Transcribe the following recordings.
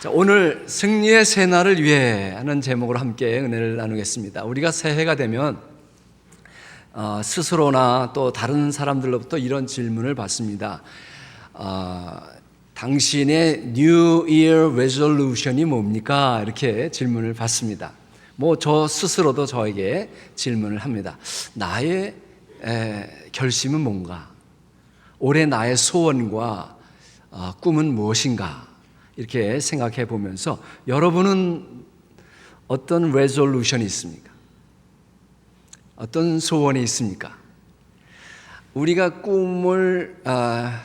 자, 오늘 승리의 새날을 위해 하는 제목으로 함께 은혜를 나누겠습니다. 우리가 새해가 되면 스스로나 또 다른 사람들로부터 이런 질문을 받습니다. 당신의 New Year Resolution이 뭡니까? 이렇게 질문을 받습니다. 저 스스로도 저에게 질문을 합니다. 나의 결심은 뭔가? 올해 나의 소원과 꿈은 무엇인가? 이렇게 생각해 보면서 여러분은 어떤 레졸루션이 있습니까? 어떤 소원이 있습니까? 우리가 꿈을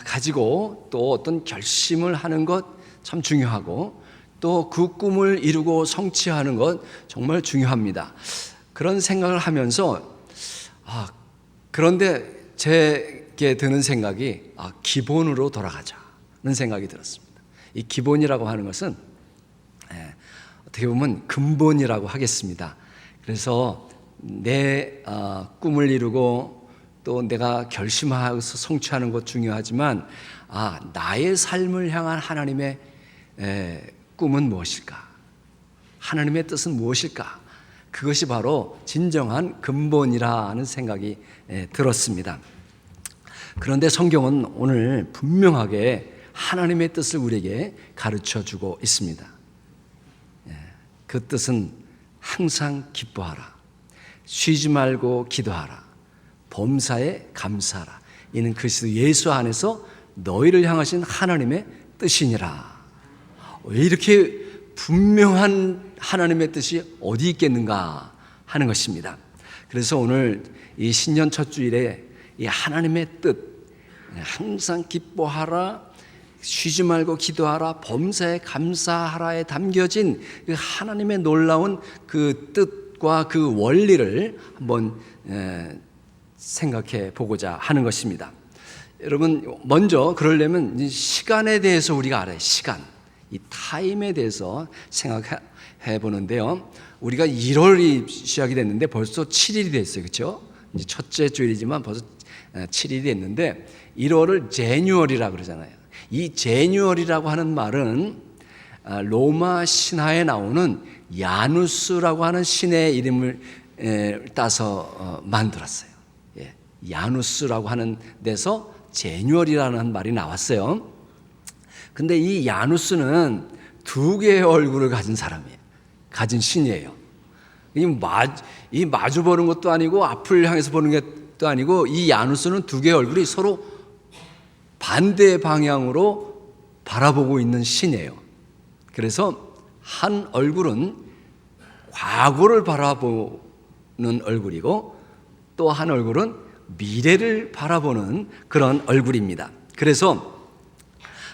가지고 또 어떤 결심을 하는 것 참 중요하고 또 그 꿈을 이루고 성취하는 것 정말 중요합니다. 그런 생각을 하면서 그런데 제게 드는 생각이 기본으로 돌아가자는 생각이 들었습니다. 이 기본이라고 하는 것은 어떻게 보면 근본이라고 하겠습니다. 그래서 내 꿈을 이루고 또 내가 결심하여서 성취하는 것 중요하지만 나의 삶을 향한 하나님의 꿈은 무엇일까? 하나님의 뜻은 무엇일까? 그것이 바로 진정한 근본이라는 생각이 들었습니다. 그런데 성경은 오늘 분명하게 하나님의 뜻을 우리에게 가르쳐주고 있습니다. 그 뜻은 항상 기뻐하라, 쉬지 말고 기도하라, 범사에 감사하라. 이는 그리스도 예수 안에서 너희를 향하신 하나님의 뜻이니라. 왜 이렇게 분명한 하나님의 뜻이 어디 있겠는가 하는 것입니다. 그래서 오늘 이 신년 첫 주일에 이 하나님의 뜻, 항상 기뻐하라, 쉬지 말고 기도하라, 범사에 감사하라에 담겨진 그 하나님의 놀라운 그 뜻과 그 원리를 한번 생각해 보고자 하는 것입니다. 여러분, 먼저 그러려면 시간에 대해서 우리가 알아요. 시간, 이 타임에 대해서 생각해 보는데요. 우리가 1월이 시작이 됐는데 벌써 7일이 됐어요. 그렇죠? 이제 첫째 주일이지만 벌써 7일이 됐는데 1월을 제뉴얼이라고 그러잖아요. 이 제뉴얼이라고 하는 말은 로마 신화에 나오는 야누스라고 하는 신의 이름을 따서 만들었어요. 야누스라고 하는 데서 제뉴얼이라는 말이 나왔어요. 근데 이 야누스는 두 개의 얼굴을 가진 사람이에요. 가진 신이에요. 이 마주 보는 것도 아니고 앞을 향해서 보는 것도 아니고 이 야누스는 두 개의 얼굴이 서로 반대 방향으로 바라보고 있는 신이에요. 그래서 한 얼굴은 과거를 바라보는 얼굴이고 또 한 얼굴은 미래를 바라보는 그런 얼굴입니다. 그래서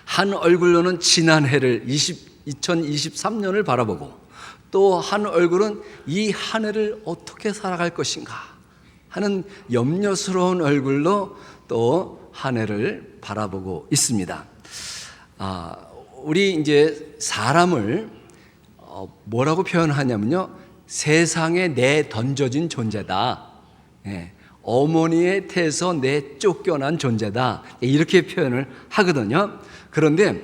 한 얼굴로는 지난해를 2023년을 바라보고 또 한 얼굴은 이 한 해를 어떻게 살아갈 것인가 하는 염려스러운 얼굴로 또 한 해를 바라보고 있습니다. 우리 이제 사람을 뭐라고 표현하냐면요, 세상에 내 던져진 존재다. 어머니의 태에서 내 쫓겨난 존재다. 이렇게 표현을 하거든요. 그런데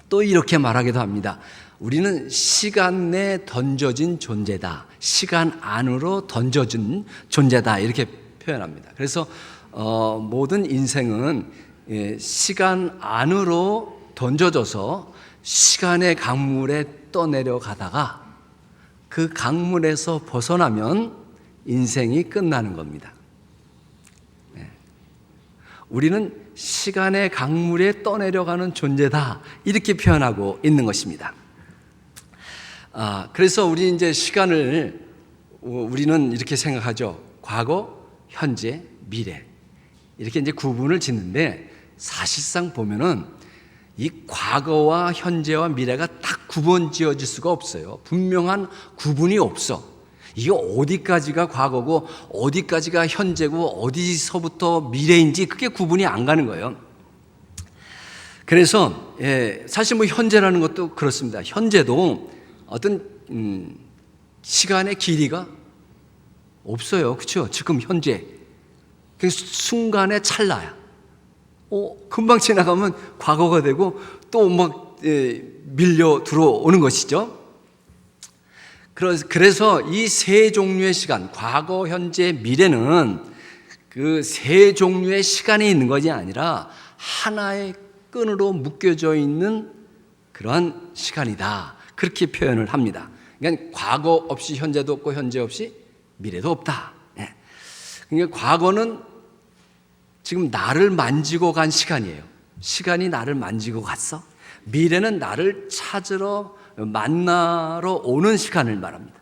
또 이렇게 말하기도 합니다. 우리는 시간 내에 던져진 존재다. 시간 안으로 던져진 존재다. 이렇게 표현합니다. 그래서 모든 인생은 시간 안으로 던져져서 시간의 강물에 떠내려가다가 그 강물에서 벗어나면 인생이 끝나는 겁니다. 우리는 시간의 강물에 떠내려가는 존재다. 이렇게 표현하고 있는 것입니다. 그래서 우리 이제 시간을 우리는 이렇게 생각하죠. 과거, 현재, 미래. 이렇게 이제 구분을 짓는데 사실상 보면은 이 과거와 현재와 미래가 딱 구분 지어질 수가 없어요. 분명한 구분이 없어. 이게 어디까지가 과거고 어디까지가 현재고 어디서부터 미래인지 그게 구분이 안 가는 거예요. 그래서 사실 현재라는 것도 그렇습니다. 현재도 어떤 시간의 길이가 없어요. 그렇죠? 지금 현재 그 순간의 찰나야. 금방 지나가면 과거가 되고 또 막 밀려 들어오는 것이죠. 그래서 이 세 종류의 시간, 과거, 현재, 미래는 그 세 종류의 시간이 있는 것이 아니라 하나의 끈으로 묶여져 있는 그러한 시간이다. 그렇게 표현을 합니다. 그러니까 과거 없이 현재도 없고 현재 없이 미래도 없다. 그러니까 과거는 지금 나를 만지고 간 시간이에요. 시간이 나를 만지고 갔어. 미래는 나를 찾으러 만나러 오는 시간을 말합니다.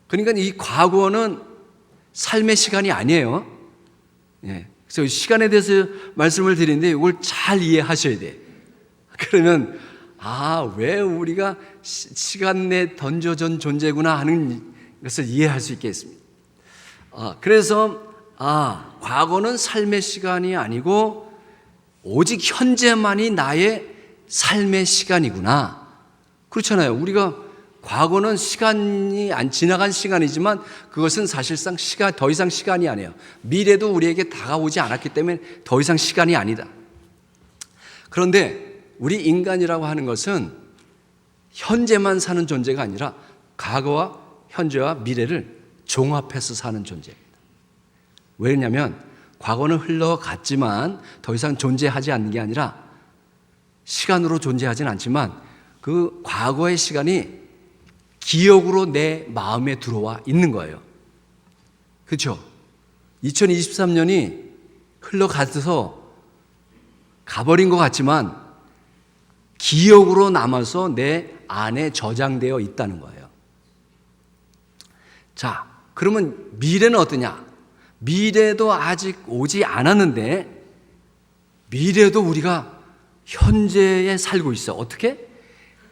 그러니까 이 과거는 삶의 시간이 아니에요. 그래서 시간에 대해서 말씀을 드리는데 이걸 잘 이해하셔야 돼. 그러면 왜 우리가 시간 내에 던져진 존재구나 하는 것을 이해할 수 있겠습니다. 그래서 과거는 삶의 시간이 아니고 오직 현재만이 나의 삶의 시간이구나. 그렇잖아요. 우리가 과거는 시간이 안 지나간 시간이지만 그것은 사실상 더 이상 시간이 아니에요. 미래도 우리에게 다가오지 않았기 때문에 더 이상 시간이 아니다. 그런데 우리 인간이라고 하는 것은 현재만 사는 존재가 아니라 과거와 현재와 미래를 종합해서 사는 존재입니다. 왜냐하면 과거는 흘러갔지만 더 이상 존재하지 않는 게 아니라 시간으로 존재하지는 않지만 그 과거의 시간이 기억으로 내 마음에 들어와 있는 거예요. 그렇죠? 2023년이 흘러가서 가버린 것 같지만 기억으로 남아서 내 안에 저장되어 있다는 거예요. 자, 그러면 미래는 어떠냐? 미래도 아직 오지 않았는데 미래도 우리가 현재에 살고 있어. 어떻게?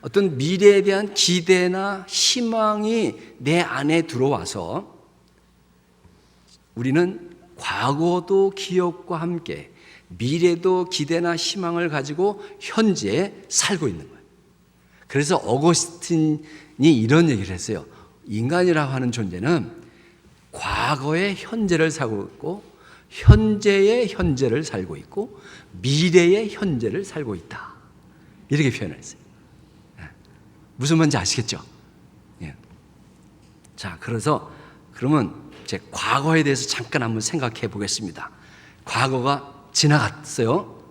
어떤 미래에 대한 기대나 희망이 내 안에 들어와서 우리는 과거도 기억과 함께 미래도 기대나 희망을 가지고 현재에 살고 있는 거예요. 그래서 어거스틴이 이런 얘기를 했어요. 인간이라고 하는 존재는 과거의 현재를 살고 있고 현재의 현재를 살고 있고 미래의 현재를 살고 있다. 이렇게 표현을 했어요. 무슨 말인지 아시겠죠? 자, 그러면 제 과거에 대해서 잠깐 한번 생각해 보겠습니다. 과거가 지나갔어요.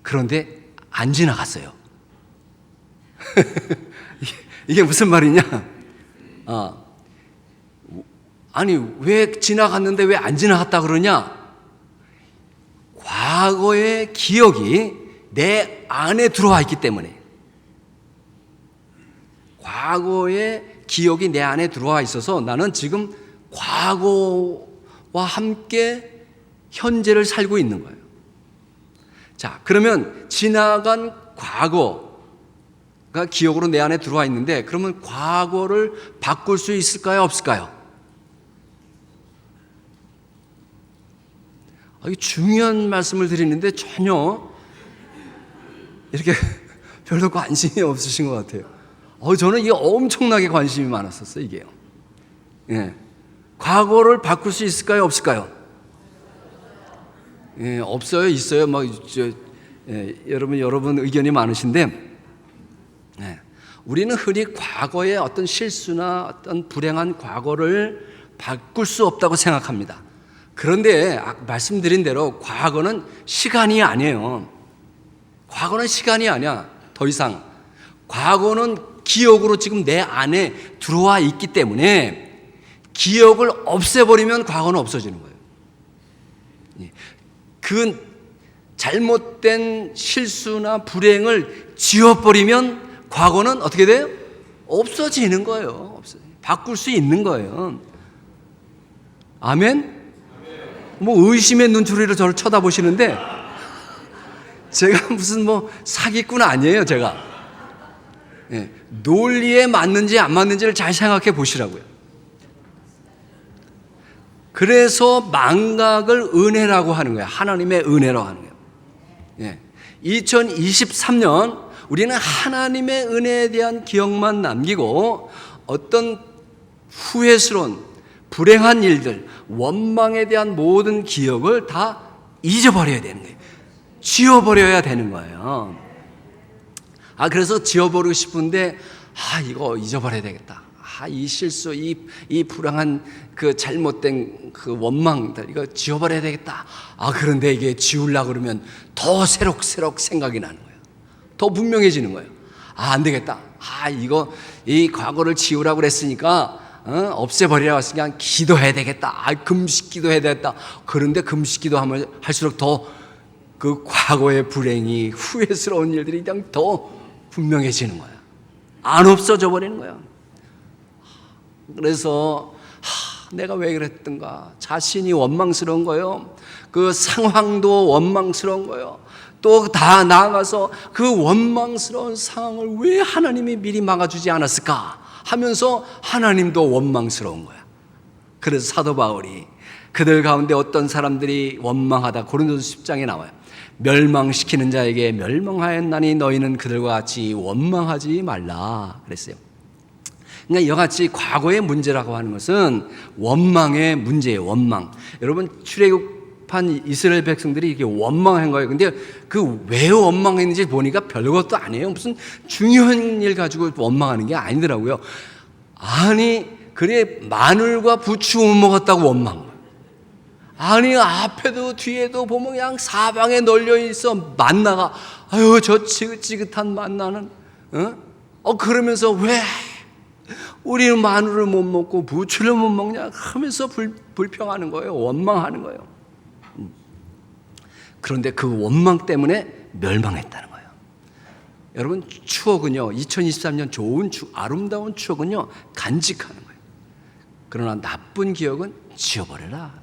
그런데 안 지나갔어요. 이게 무슨 말이냐? 아니, 왜 지나갔는데 왜 안 지나갔다 그러냐? 과거의 기억이 내 안에 들어와 있기 때문에. 과거의 기억이 내 안에 들어와 있어서 나는 지금 과거와 함께 현재를 살고 있는 거예요. 자, 그러면 지나간 과거가 기억으로 내 안에 들어와 있는데 그러면 과거를 바꿀 수 있을까요? 없을까요? 이게 중요한 말씀을 드리는데 전혀 이렇게 별로 관심이 없으신 것 같아요. 저는 이게 엄청나게 관심이 많았었어요, 이게요. 과거를 바꿀 수 있을까요? 없을까요? 없어요, 있어요. 여러분 의견이 많으신데, 우리는 흔히 과거의 어떤 실수나 어떤 불행한 과거를 바꿀 수 없다고 생각합니다. 그런데 말씀드린 대로 과거는 시간이 아니에요. 과거는 시간이 아니야. 더 이상. 과거는 기억으로 지금 내 안에 들어와 있기 때문에 기억을 없애버리면 과거는 없어지는 거예요. 그 잘못된 실수나 불행을 지워버리면 과거는 어떻게 돼요? 없어지는 거예요. 바꿀 수 있는 거예요. 아멘? 의심의 눈초리로 저를 쳐다보시는데 제가 무슨 사기꾼 아니에요, 제가. 논리에 맞는지 안 맞는지를 잘 생각해 보시라고요. 그래서 망각을 은혜라고 하는 거예요. 하나님의 은혜라고 하는 거예요. 2023년 우리는 하나님의 은혜에 대한 기억만 남기고 어떤 후회스러운 불행한 일들, 원망에 대한 모든 기억을 다 잊어버려야 되는 거예요. 지워버려야 되는 거예요. 그래서 지워버리고 싶은데 이거 잊어버려야 되겠다. 이 실수, 이 불행한 그 잘못된 그 원망들 이거 지워버려야 되겠다. 그런데 이게 지우려고 그러면 더 새록새록 생각이 나는 거예요. 더 분명해지는 거예요. 안 되겠다. 이 과거를 지우라고 그랬으니까 없애버리라고 했으니까 기도해야 되겠다. 금식 기도해야 되겠다. 그런데 금식 기도하면 할수록 더 그 과거의 불행이, 후회스러운 일들이 그냥 더 분명해지는 거야. 안 없어져 버리는 거야. 그래서 내가 왜 그랬던가, 자신이 원망스러운 거예요. 그 상황도 원망스러운 거예요. 또 다 나아가서 그 원망스러운 상황을 왜 하나님이 미리 막아주지 않았을까 하면서 하나님도 원망스러운 거야. 그래서 사도 바울이 그들 가운데 어떤 사람들이 원망하다, 고린도서 10장에 나와요. 멸망시키는 자에게 멸망하였나니 너희는 그들과 같이 원망하지 말라 그랬어요. 그러니까 이같이 과거의 문제라고 하는 것은 원망의 문제예요. 원망. 여러분, 출애굽한 이스라엘 백성들이 이렇게 원망한 거예요. 근데 그 왜 원망했는지 보니까 별것도 아니에요. 무슨 중요한 일 가지고 원망하는 게 아니더라고요. 그래 마늘과 부추 못 먹었다고 원망. 앞에도 뒤에도 보면 그냥 사방에 널려 있어. 만나가 저 지긋지긋한 만나는 그러면서 왜 우리는 마늘을 못 먹고 부추를 못 먹냐 하면서 불평하는 거예요. 원망하는 거예요. 그런데 그 원망 때문에 멸망했다는 거예요. 여러분, 추억은요, 2023년 좋은 아름다운 추억은요 간직하는 거예요. 그러나 나쁜 기억은 지워버려라.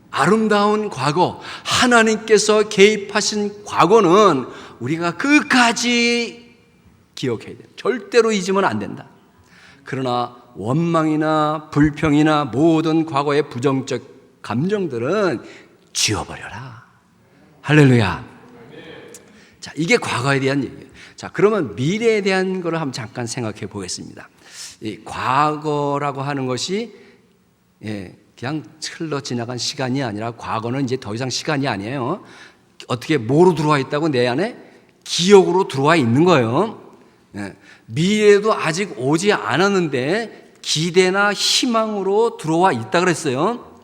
아름다운 과거, 하나님께서 개입하신 과거는 우리가 끝까지 기억해야 돼요. 절대로 잊으면 안 된다. 그러나 원망이나 불평이나 모든 과거의 부정적 감정들은 지워버려라. 할렐루야. 자, 이게 과거에 대한 얘기예요. 자, 그러면 미래에 대한 거를 한번 잠깐 생각해 보겠습니다. 이 과거라고 하는 것이 그냥 흘러 지나간 시간이 아니라, 과거는 이제 더 이상 시간이 아니에요. 어떻게 뭐로 들어와 있다고? 내 안에 기억으로 들어와 있는 거예요. 미래도 아직 오지 않았는데 기대나 희망으로 들어와 있다 그랬어요.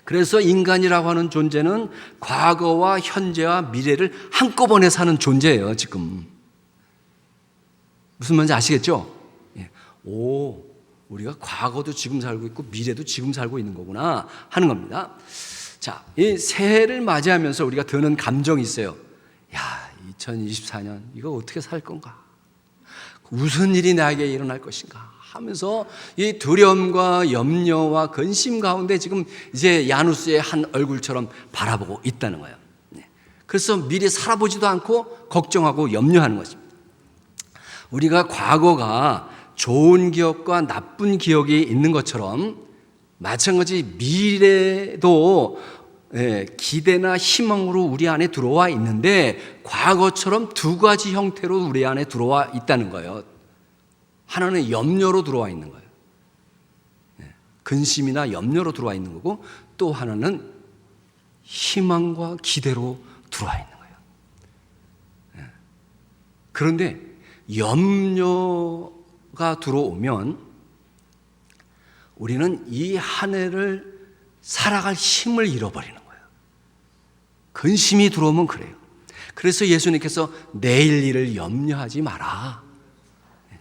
그래서 인간이라고 하는 존재는 과거와 현재와 미래를 한꺼번에 사는 존재예요. 지금 무슨 말인지 아시겠죠? 우리가 과거도 지금 살고 있고 미래도 지금 살고 있는 거구나 하는 겁니다. 자, 이 새해를 맞이하면서 우리가 드는 감정이 있어요. 2024년 이거 어떻게 살 건가? 무슨 일이 나에게 일어날 것인가? 하면서 이 두려움과 염려와 근심 가운데 지금 이제 야누스의 한 얼굴처럼 바라보고 있다는 거예요. 그래서 미리 살아보지도 않고 걱정하고 염려하는 것입니다. 우리가 과거가 좋은 기억과 나쁜 기억이 있는 것처럼 마찬가지 미래도 기대나 희망으로 우리 안에 들어와 있는데, 과거처럼 두 가지 형태로 우리 안에 들어와 있다는 거예요. 하나는 염려로 들어와 있는 거예요. 근심이나 염려로 들어와 있는 거고, 또 하나는 희망과 기대로 들어와 있는 거예요. 그런데 염려가 들어오면 우리는 이 한 해를 살아갈 힘을 잃어버리는 거예요. 근심이 들어오면 그래요. 그래서 예수님께서 내일 일을 염려하지 마라.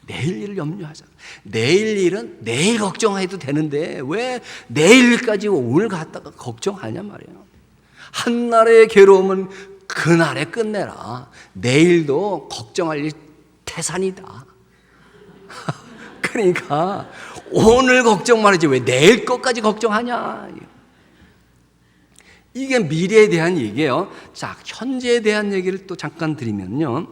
내일 일을 염려하자. 내일 일은 내일 걱정해도 되는데 왜 내일까지 오늘 갖다가 걱정하냐 말이에요. 한날의 괴로움은 그날에 끝내라. 내일도 걱정할 일 태산이다. 그러니까 오늘 걱정 말이지 왜 내일 것까지 걱정하냐. 이게 미래에 대한 얘기예요. 자, 현재에 대한 얘기를 또 잠깐 드리면요,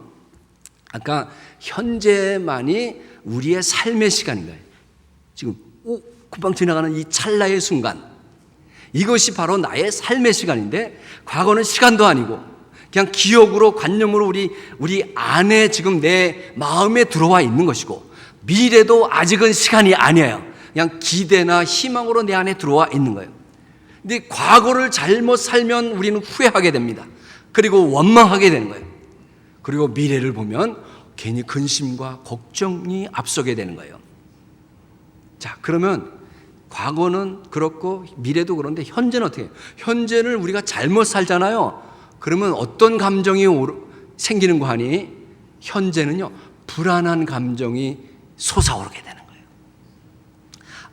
아까 현재만이 우리의 삶의 시간인 거예요. 지금 금방 지나가는 이 찰나의 순간, 이것이 바로 나의 삶의 시간인데, 과거는 시간도 아니고 그냥 기억으로, 관념으로 우리 안에 지금 내 마음에 들어와 있는 것이고, 미래도 아직은 시간이 아니에요. 그냥 기대나 희망으로 내 안에 들어와 있는 거예요. 근데 과거를 잘못 살면 우리는 후회하게 됩니다. 그리고 원망하게 되는 거예요. 그리고 미래를 보면 괜히 근심과 걱정이 앞서게 되는 거예요. 자, 그러면 과거는 그렇고 미래도 그런데 현재는 어떻게 해요? 현재를 우리가 잘못 살잖아요. 그러면 어떤 감정이 생기는 거 하니? 현재는요, 불안한 감정이 솟아오르게 되는 거예요.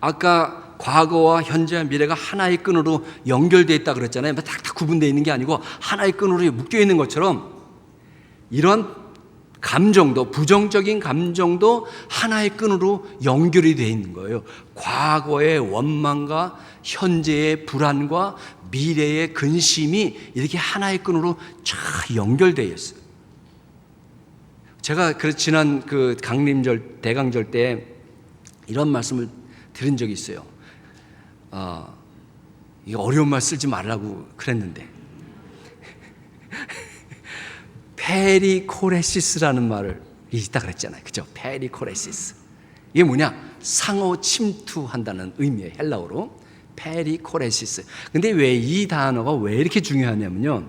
아까 과거와 현재와 미래가 하나의 끈으로 연결되어 있다 그랬잖아요. 딱 구분되어 있는 게 아니고 하나의 끈으로 묶여 있는 것처럼 이런 감정도, 부정적인 감정도 하나의 끈으로 연결이 되어 있는 거예요. 과거의 원망과 현재의 불안과 미래의 근심이 이렇게 하나의 끈으로 쫙 연결되어 있어요. 제가 지난 강림절, 대강절 때 이런 말씀을 드린 적이 있어요. 이거 어려운 말 쓰지 말라고 그랬는데 페리코레시스라는 말을 있다 그랬잖아요. 그죠? 페리코레시스. 이게 뭐냐? 상호 침투한다는 의미예요. 헬라어로. 페리코레시스. 근데 왜 이 단어가 왜 이렇게 중요하냐면요.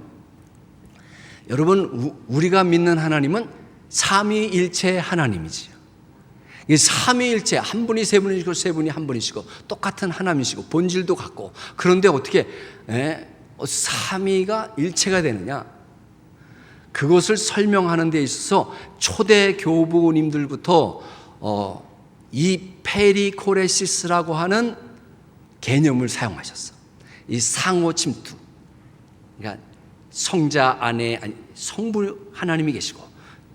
여러분, 우리가 믿는 하나님은 삼위일체 하나님이지요. 이 삼위일체, 한 분이 세 분이시고 세 분이 한 분이시고 똑같은 하나님이시고 본질도 같고, 그런데 어떻게 삼위가 일체가 되느냐? 그것을 설명하는 데 있어서 초대 교부님들부터 이 페리코레시스라고 하는 개념을 사용하셨어. 이 상호 침투. 그러니까 성자 안에 성부 하나님이 계시고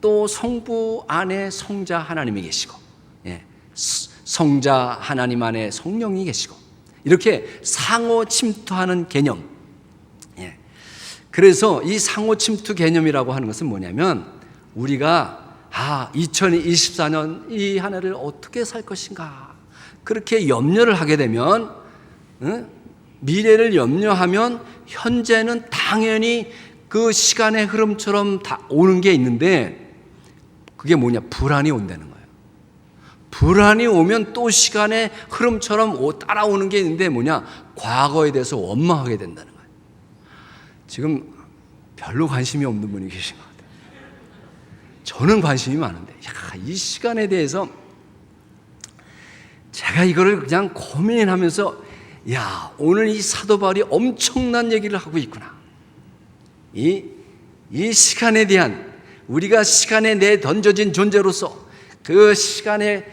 또 성부 안에 성자 하나님이 계시고, 성자 하나님 안에 성령이 계시고, 이렇게 상호 침투하는 개념. 그래서 이 상호 침투 개념이라고 하는 것은 뭐냐면, 우리가 2024년 이 한 해를 어떻게 살 것인가, 그렇게 염려를 하게 되면, 미래를 염려하면 현재는 당연히 그 시간의 흐름처럼 다 오는 게 있는데, 그게 뭐냐? 불안이 온다는 거예요. 불안이 오면 또 시간의 흐름처럼 따라오는 게 있는데 뭐냐? 과거에 대해서 원망하게 된다는 거예요. 지금 별로 관심이 없는 분이 계신 것 같아요. 저는 관심이 많은데, 이 시간에 대해서 제가 이거를 그냥 고민하면서, 오늘 이 사도 바울이 엄청난 얘기를 하고 있구나. 이 시간에 대한, 우리가 시간에 내던져진 존재로서 그 시간에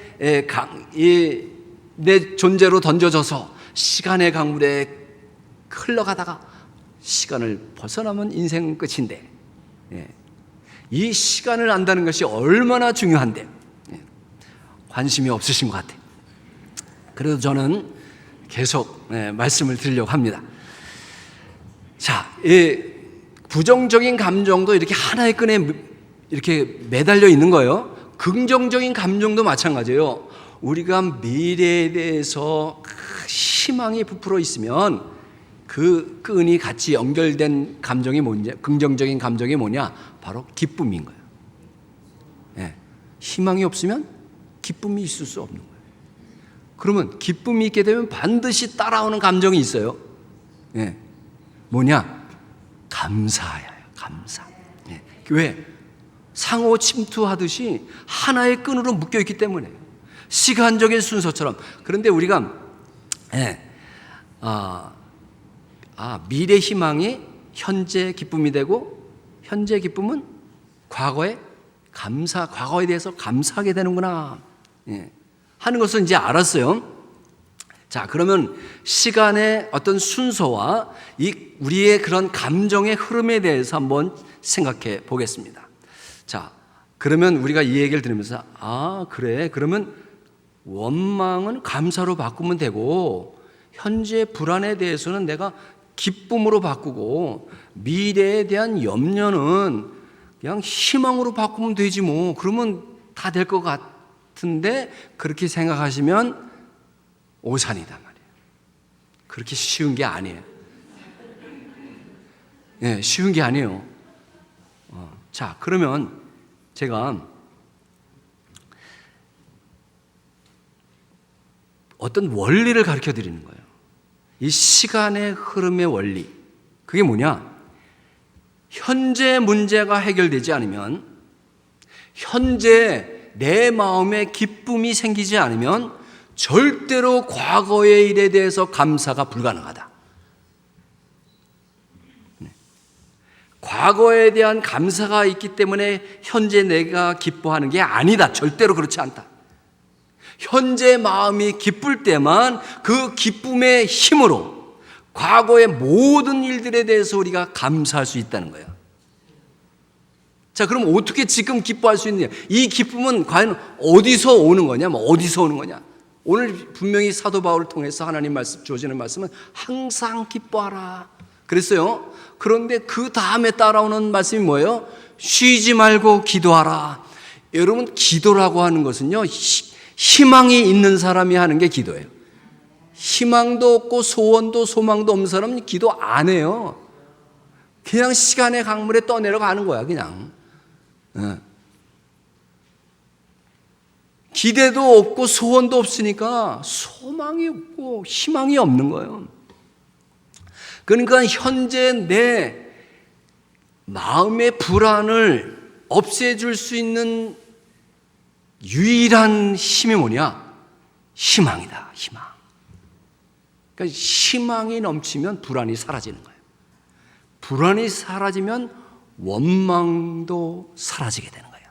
내 존재로 던져져서 시간의 강물에 흘러가다가 시간을 벗어나면 인생은 끝인데, 이 시간을 안다는 것이 얼마나 중요한데 관심이 없으신 것 같아요. 그래도 저는 계속 말씀을 드리려고 합니다. 자, 부정적인 감정도 이렇게 하나의 끈에 이렇게 매달려 있는 거예요. 긍정적인 감정도 마찬가지예요. 우리가 미래에 대해서 희망이 부풀어 있으면 그 끈이 같이 연결된 감정이 뭐냐? 긍정적인 감정이 뭐냐? 바로 기쁨인 거예요. 희망이 없으면 기쁨이 있을 수 없는 거예요. 그러면 기쁨이 있게 되면 반드시 따라오는 감정이 있어요. 뭐냐? 감사예요. 감사. 왜? 상호 침투하듯이 하나의 끈으로 묶여 있기 때문에, 시간적인 순서처럼. 그런데 우리가 미래 희망이 현재 기쁨이 되고, 현재 기쁨은 과거에 대해서 감사하게 되는구나 하는 것을 이제 알았어요. 자, 그러면 시간의 어떤 순서와 우리의 그런 감정의 흐름에 대해서 한번 생각해 보겠습니다. 자, 그러면 우리가 이 얘기를 들으면서, 그래, 그러면 원망은 감사로 바꾸면 되고, 현재 불안에 대해서는 내가 기쁨으로 바꾸고, 미래에 대한 염려는 그냥 희망으로 바꾸면 되지 뭐. 그러면 다 될 것 같은데, 그렇게 생각하시면 오산이단 말이에요. 그렇게 쉬운 게 아니에요. 쉬운 게 아니에요. 자, 그러면 제가 어떤 원리를 가르쳐 드리는 거예요. 이 시간의 흐름의 원리. 그게 뭐냐? 현재 문제가 해결되지 않으면 현재 내 마음에 기쁨이 생기지 않으면 절대로 과거의 일에 대해서 감사가 불가능하다. 과거에 대한 감사가 있기 때문에 현재 내가 기뻐하는 게 아니다. 절대로 그렇지 않다. 현재 마음이 기쁠 때만 그 기쁨의 힘으로 과거의 모든 일들에 대해서 우리가 감사할 수 있다는 거예요. 자, 그럼 어떻게 지금 기뻐할 수 있느냐? 이 기쁨은 과연 어디서 오는 거냐? 어디서 오는 거냐? 오늘 분명히 사도 바울을 통해서 하나님 말씀 주어지는 말씀은 항상 기뻐하라 그랬어요. 그런데 그 다음에 따라오는 말씀이 뭐예요? 쉬지 말고 기도하라. 여러분, 기도라고 하는 것은요, 희망이 있는 사람이 하는 게 기도예요. 희망도 없고 소원도 소망도 없는 사람은 기도 안 해요. 그냥 시간의 강물에 떠내려가는 거야, 그냥. 기대도 없고 소원도 없으니까 소망이 없고 희망이 없는 거예요. 그러니까 현재 내 마음의 불안을 없애줄 수 있는 유일한 힘이 뭐냐? 희망이다, 희망. 그러니까 희망이 넘치면 불안이 사라지는 거예요. 불안이 사라지면 원망도 사라지게 되는 거예요.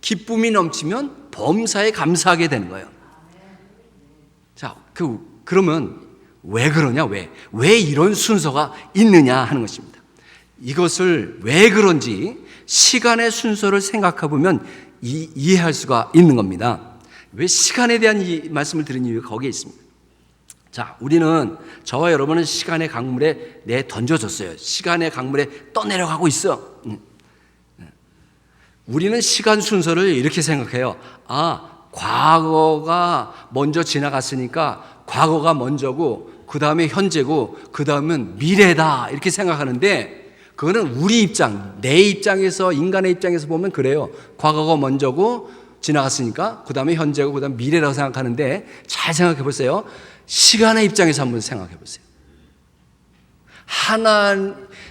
기쁨이 넘치면 범사에 감사하게 되는 거예요. 자, 그러면 왜 그러냐? 왜 이런 순서가 있느냐 하는 것입니다. 이것을 왜 그런지 시간의 순서를 생각해 보면 이해할 수가 있는 겁니다. 왜 시간에 대한 이 말씀을 드린 이유가 거기에 있습니다. 자, 우리는, 저와 여러분은 시간의 강물에 던져졌어요. 시간의 강물에 떠내려가고 있어. 우리는 시간 순서를 이렇게 생각해요. 과거가 먼저 지나갔으니까 과거가 먼저고, 그 다음에 현재고, 그 다음은 미래다, 이렇게 생각하는데, 그거는 우리 입장, 내 입장에서, 인간의 입장에서 보면 그래요. 과거가 먼저고 지나갔으니까 그 다음에 현재고 그 다음에 미래라고 생각하는데, 잘 생각해 보세요. 시간의 입장에서 한번 생각해 보세요.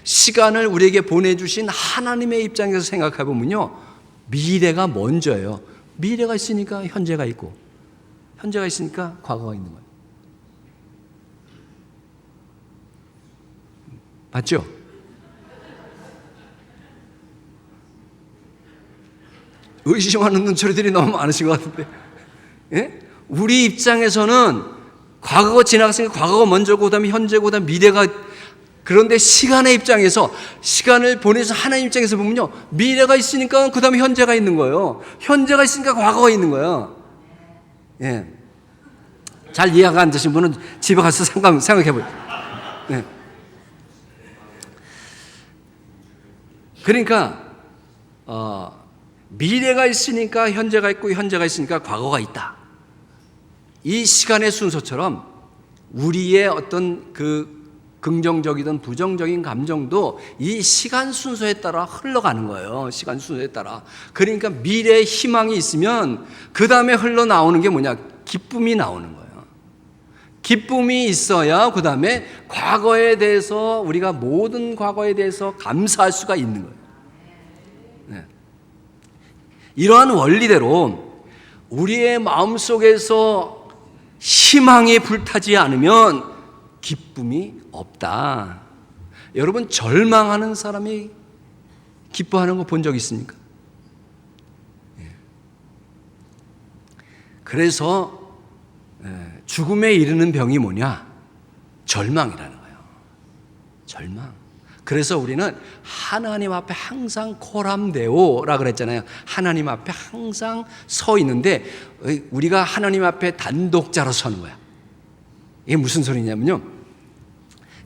시간을 우리에게 보내주신 하나님의 입장에서 생각해 보면요, 미래가 먼저예요. 미래가 있으니까 현재가 있고, 현재가 있으니까 과거가 있는 거예요. 맞죠? 의심하는 눈초리들이 너무 많으신 것 같은데, 예? 우리 입장에서는 과거가 지나갔으니까 과거가 먼저고, 그 다음에 현재고, 그 다음에 미래가. 그런데 시간의 입장에서, 시간을 보내서 하나님 입장에서 보면요, 미래가 있으니까 그 다음에 현재가 있는 거예요. 현재가 있으니까 과거가 있는 거예요. 예. 잘 이해가 안 되신 분은 집에 가서 생각해 보세요. 예. 그러니까 미래가 있으니까 현재가 있고, 현재가 있으니까 과거가 있다. 이 시간의 순서처럼 우리의 어떤 긍정적이든 부정적인 감정도 이 시간 순서에 따라 흘러가는 거예요. 시간 순서에 따라. 그러니까 미래에 희망이 있으면 그 다음에 흘러나오는 게 뭐냐? 기쁨이 나오는 거예요. 기쁨이 있어야 그 다음에 과거에 대해서, 우리가 모든 과거에 대해서 감사할 수가 있는 거예요. 네. 이러한 원리대로 우리의 마음속에서 희망이 불타지 않으면 기쁨이 없다. 여러분, 절망하는 사람이 기뻐하는 거 본 적 있습니까? 그래서 죽음에 이르는 병이 뭐냐? 절망이라는 거예요. 절망. 그래서 우리는 하나님 앞에 항상 코람데오라 그랬잖아요. 하나님 앞에 항상 서 있는데, 우리가 하나님 앞에 단독자로 서는 거야. 이게 무슨 소리냐면요,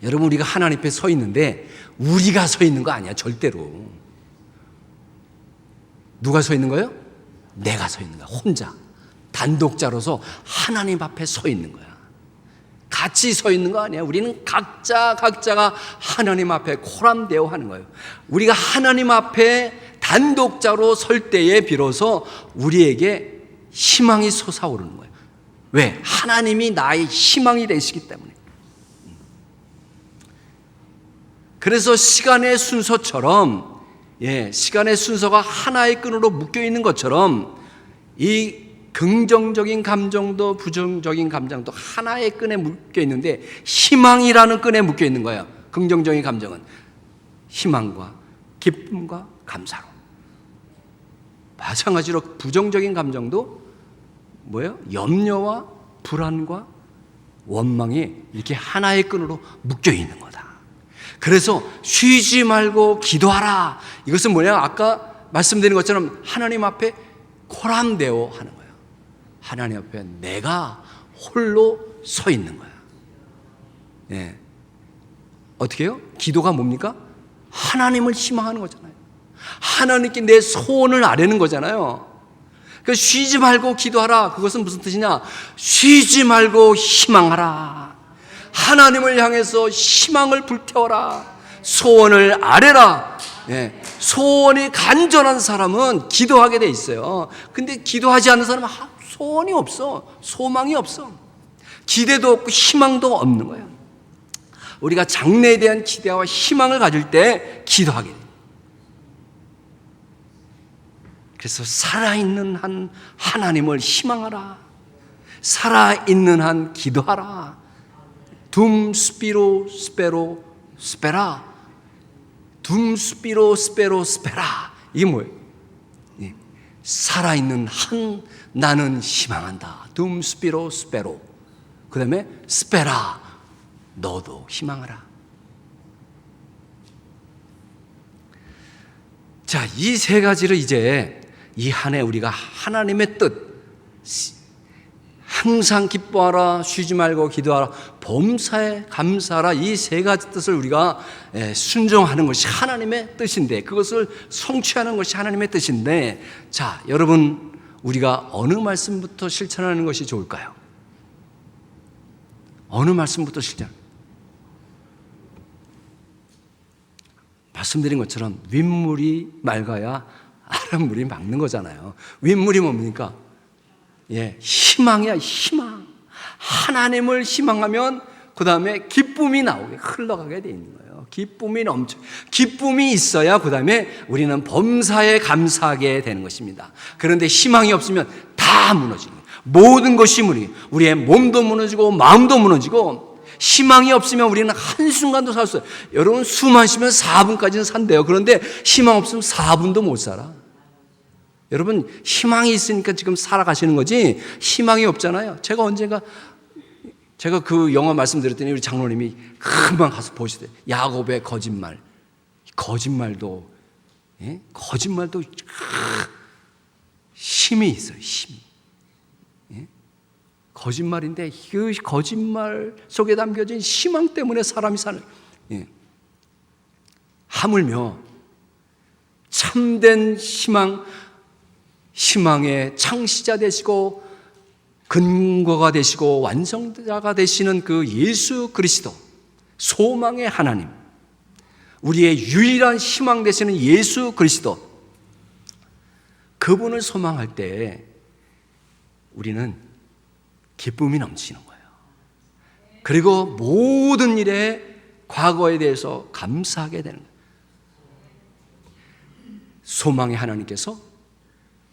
여러분, 우리가 하나님 앞에 서 있는데 우리가 서 있는 거 아니야, 절대로. 누가 서 있는 거예요? 내가 서 있는 거야, 혼자. 단독자로서 하나님 앞에 서 있는 거야. 같이 서 있는 거 아니야. 우리는 각자가 하나님 앞에 코람데오 하는 거예요. 우리가 하나님 앞에 단독자로 설 때에 비로소 우리에게 희망이 솟아오르는 거예요. 왜? 하나님이 나의 희망이 되시기 때문에. 그래서 시간의 순서처럼 시간의 순서가 하나의 끈으로 묶여 있는 것처럼 이 긍정적인 감정도 부정적인 감정도 하나의 끈에 묶여 있는데 희망이라는 끈에 묶여 있는 거예요. 긍정적인 감정은 희망과 기쁨과 감사로. 마찬가지로 부정적인 감정도 뭐예요? 염려와 불안과 원망이 이렇게 하나의 끈으로 묶여 있는 거다. 그래서 쉬지 말고 기도하라. 이것은 뭐냐? 아까 말씀드린 것처럼 하나님 앞에 코람데오 하는 거예요. 하나님 앞에 내가 홀로 서 있는 거야. 어떻게 해요? 기도가 뭡니까? 하나님을 희망하는 거잖아요. 하나님께 내 소원을 아뢰는 거잖아요. 그러니까 쉬지 말고 기도하라. 그것은 무슨 뜻이냐? 쉬지 말고 희망하라. 하나님을 향해서 희망을 불태워라. 소원을 아뢰라. 소원이 간절한 사람은 기도하게 돼 있어요. 근데 기도하지 않는 사람은 소원이 없어. 소망이 없어. 기대도 없고 희망도 없는 거예요. 우리가 장래에 대한 기대와 희망을 가질 때 기도하게 돼요. 그래서 살아있는 한 하나님을 희망하라. 살아있는 한 기도하라. 둠 스피로 스페로 스페라. 둠 스피로 스페로 스페라. 이게 뭐예요? 살아있는 한 나는 희망한다. 둠 스피로 스페로. 그 다음에 스페라. 너도 희망하라. 자, 이 세 가지를 이제 이 한 해 우리가 하나님의 뜻, 항상 기뻐하라, 쉬지 말고 기도하라, 범사에 감사하라, 이 세 가지 뜻을 우리가 순종하는 것이 하나님의 뜻인데, 그것을 성취하는 것이 하나님의 뜻인데, 자, 여러분, 우리가 어느 말씀부터 실천하는 것이 좋을까요? 어느 말씀부터 실천? 말씀드린 것처럼 윗물이 맑아야 아랫물이 맑는 거잖아요. 윗물이 뭡니까? 희망이야, 희망. 하나님을 희망하면 그 다음에 기쁨이 나오게 흘러가게 돼 있는 거예요. 기쁨이 있어야 그 다음에 우리는 범사에 감사하게 되는 것입니다. 그런데 희망이 없으면 다 무너지는 거예요. 모든 것이 무너지고, 우리의 몸도 무너지고 마음도 무너지고, 희망이 없으면 우리는 한순간도 살 수 없어요. 여러분, 숨 안 쉬면 4분까지는 산대요. 그런데 희망 없으면 4분도 못 살아. 여러분, 희망이 있으니까 지금 살아가시는 거지, 희망이 없잖아요. 제가 그 영화 말씀드렸더니 우리 장로님이 금방 가서 보시대. 야곱의 거짓말. 거짓말도 힘이 있어요, 힘이. 거짓말인데 그 거짓말 속에 담겨진 희망 때문에 사람이 사는. 하물며 참된 희망의 창시자 되시고 근거가 되시고 완성자가 되시는 그 예수 그리스도, 소망의 하나님, 우리의 유일한 희망 되시는 예수 그리스도, 그분을 소망할 때 우리는 기쁨이 넘치는 거예요. 그리고 모든 일에 과거에 대해서 감사하게 되는 거예요. 소망의 하나님께서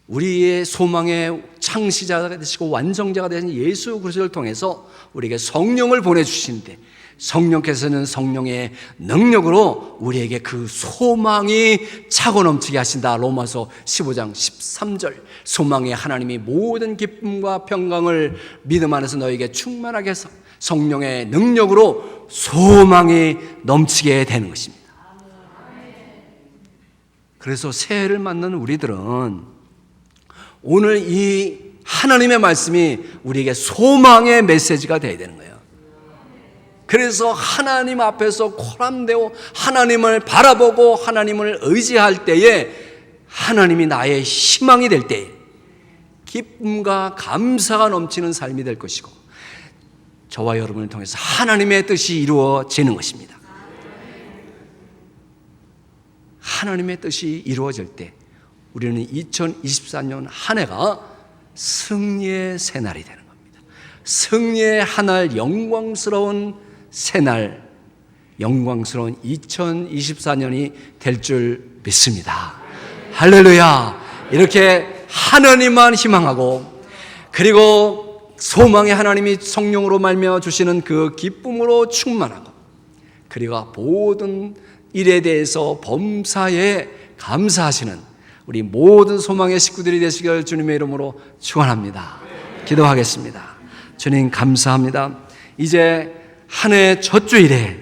우리의 소망의 창시자가 되시고 완성자가 되신 예수 그리스도를 통해서 우리에게 성령을 보내주시는데, 성령께서는 성령의 능력으로 우리에게 그 소망이 차고 넘치게 하신다. 로마서 15장 13절. 소망의 하나님이 모든 기쁨과 평강을 믿음 안에서 너에게 충만하게 해서 성령의 능력으로 소망이 넘치게 되는 것입니다. 그래서 새해를 맞는 우리들은 오늘 이 하나님의 말씀이 우리에게 소망의 메시지가 되어야 되는 거예요. 그래서 하나님 앞에서 코람데오 하나님을 바라보고 하나님을 의지할 때에 하나님이 나의 희망이 될 때에 기쁨과 감사가 넘치는 삶이 될 것이고, 저와 여러분을 통해서 하나님의 뜻이 이루어지는 것입니다. 하나님의 뜻이 이루어질 때 우리는 2024년 한 해가 승리의 새날이 되는 겁니다. 승리의 한 날, 영광스러운 새날, 영광스러운 2024년이 될 줄 믿습니다. 할렐루야. 이렇게 하나님만 희망하고, 그리고 소망의 하나님이 성령으로 말미암아 주시는 그 기쁨으로 충만하고, 그리고 모든 일에 대해서 범사에 감사하시는 우리 모든 소망의 식구들이 되시길 주님의 이름으로 축원합니다. 기도하겠습니다. 주님 감사합니다. 이제 한 해 첫 주일에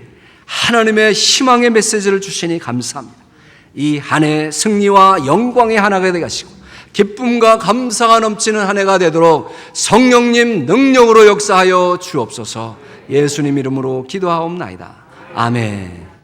하나님의 희망의 메시지를 주시니 감사합니다. 이 한 해 승리와 영광의 한 해가 되게 하시고 기쁨과 감사가 넘치는 한 해가 되도록 성령님 능력으로 역사하여 주옵소서. 예수님 이름으로 기도하옵나이다. 아멘.